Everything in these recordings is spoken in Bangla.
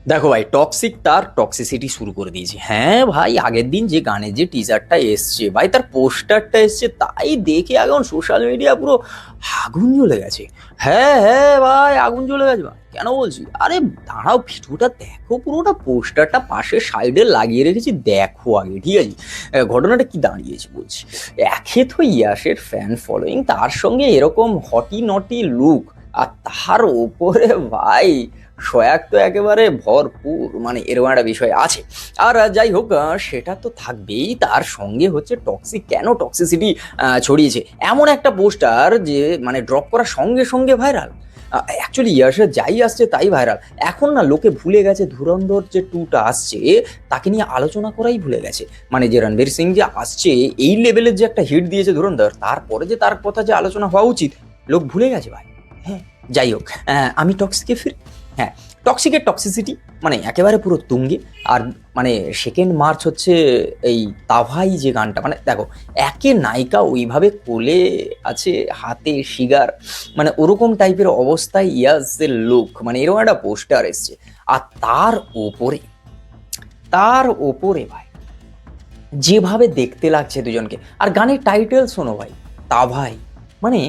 দেখো ভাই, টক্সিক তার টক্সিসিটি শুরু করে দিয়েছে। হ্যাঁ ভাই, আগের দিন যে গানের যে টিজারটা এসছে ভাই, তার পোস্টারটা এসছে, তাই দেখে এখন সোশ্যাল মিডিয়া পুরো আগুন জ্বলে গেছে। হ্যাঁ হ্যাঁ ভাই, আগুন জ্বলে গেছে ভাই। কেন বলছি, আরে দাঁড়াও, ভিডিওটা দেখো, পুরোটা পোস্টারটা পাশে সাইডে লাগিয়ে রেখেছি, দেখো আগে, ঠিক আছে? ঘটনাটা কি দাঁড়িয়েছে বলছি। একে তো ইয়াসের ফ্যান ফলোয়িং, তার সঙ্গে এরকম হটি নটি লুক, আর তার ওপরে ভাই সয়াক তো একেবারে ভরপুর, মানে এরকম একটা বিষয় আছে। আর যাই হোক, সেটা তো থাকবেই, তার সঙ্গে হচ্ছে টক্সিক কেন টক্সিসিটি ছড়িয়েছে, এমন একটা পোস্টার যে মানে ড্রপ করার সঙ্গে সঙ্গে ভাইরাল। অ্যাকচুয়ালি ইয়াসে যাই আসছে তাই ভাইরাল। এখন না লোকে ভুলে গেছে ধুরন্ধর যে টুটা আসছে, তাকে নিয়ে আলোচনা করাই ভুলে গেছে। মানে যে রণবীর সিং যে আসছে, এই লেভেলের যে একটা হিট দিয়েছে ধুরন্ধর, তারপরে যে তার কথা যে আলোচনা হওয়া উচিত, লোক ভুলে গেছে ভাই। হ্যাঁ, যাই হোক, আমি টক্সিকে ফিরি। হ্যাঁ, টক্সিকের টক্সিসিটি মানে একেবারে পুরো তুঙ্গে। আর মানে সেকেন্ড মার্চ হচ্ছে এই তাভাই যে গানটা, মানে দেখো, একে নায়িকা ওইভাবে কোলে আছে, হাতে শিগার, মানে ওরকম টাইপের অবস্থায় ইয়াসের লুক, মানে এরকম একটা পোস্টার এসছে। আর তার ওপরে ভাই যেভাবে দেখতে লাগছে দুজনকে, আর গানের টাইটেল শোনো ভাই, তাভাই, মানে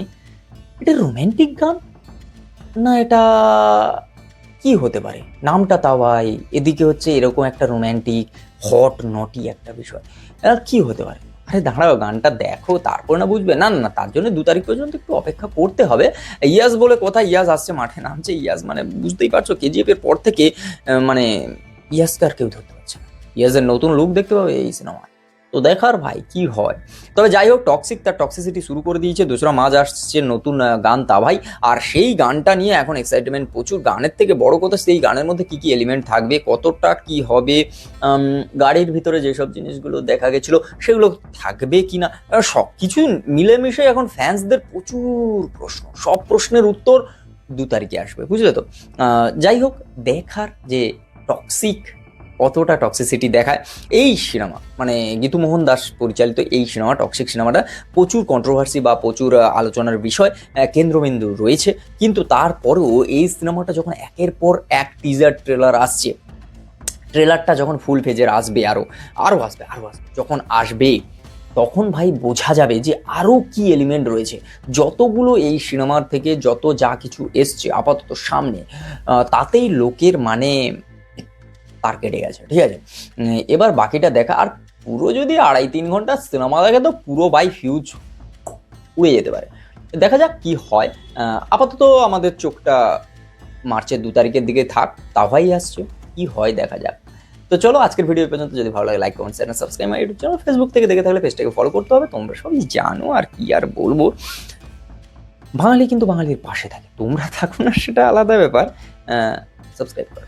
এটা রোমান্টিক গান, না এটা কি হতে পারে? নামটা তাওয়াই, এদিকে হচ্ছে এরকম একটা রোম্যান্টিক হট নটি একটা বিষয়, কি হতে পারে? আরে দাঁড়াও, গানটা দেখো, তারপর না বুঝবে? না না না, তার জন্য 2 তারিখ পর্যন্ত একটু অপেক্ষা করতে হবে। ইয়াস বলে কথা, ইয়াস আসছে, মাঠে নামছে ইয়াস, মানে বুঝতেই পারছো কেজিএফ এর পর থেকে মানে ইয়াসকে আর কেউ ধরতে পারছে না। ইয়াসের নতুন লুক দেখতে পাবে এই সিনেমায়, তো দেখার ভাই কি হয়। তবে যাই হোক, টক্সিক তার টক্সিসিটি শুরু করে দিয়েছে। 2রা মার্চ আসছে নতুন গান তাভাই, আর সেই গানটা নিয়ে এখন এক্সাইটমেন্ট প্রচুর। গানের থেকে বড় কথা, সেই গানের মধ্যে কি কি এলিমেন্ট থাকবে, কতটা কি হবে, গাড়ির ভিতরে যেসব জিনিসগুলো দেখা গেছিল সেগুলো থাকবে কিনা, সব কিছু মিলেমিশে এখন ফ্যান্সদের প্রচুর প্রশ্ন, সব প্রশ্নের উত্তর 2 তারিখে আসবে, বুঝলে তো? যাই হোক, দেখার যে টক্সিক কতটা টক্সিসিটি দেখায় এই সিনেমা, মানে গীতু মোহন দাস পরিচালিত এই সিনেমা, টক্সিক সিনেমাটা প্রচুর কন্ট্রোভার্সি বা প্রচুর আলোচনার বিষয়, কেন্দ্রবিন্দু রয়েছে। কিন্তু তারপরেও এই সিনেমাটা যখন একের পর এক টিজার ট্রেলার আসছে, ট্রেলারটা যখন ফুল ফেজের আসবে, আরো আরো আসবে, আরো আসবে, যখন আসবে তখন ভাই বোঝা যাবে যে আরো কি এলিমেন্ট রয়েছে। যতগুলো এই সিনেমার থেকে যত যা কিছু এসছে আপাতত সামনে, তাতেই লোকের মানে তার কেটে গেছে, ঠিক আছে? এবার বাকিটা দেখা। আর পুরো যদি 2.5-3 ঘন্টা সিনেমা দেখে, তো পুরো বাই ফিউজ উড়ে যেতে পারে। দেখা যাক কি হয়। আপাতত আমাদের চোখটা মার্চের 2 তারিখের দিকে থাক, তাওয়াই আসছে, কি হয় দেখা যাক। তো চলো, আজকের ভিডিও পর্যন্ত। যদি ভালো লাগে লাইক কমেন্ট চ্যানেল সাবস্ক্রাইব, আমার ইউটিউব চ্যানেল, ফেসবুক থেকে দেখে থাকলে পেজটাকে ফলো করতে হবে। তোমরা সবই জানো, আর কি আর বলবো। বাঙালি কিন্তু বাঙালির পাশে থাকে, তোমরা থাকো না সেটা আলাদা ব্যাপার। সাবস্ক্রাইব করো।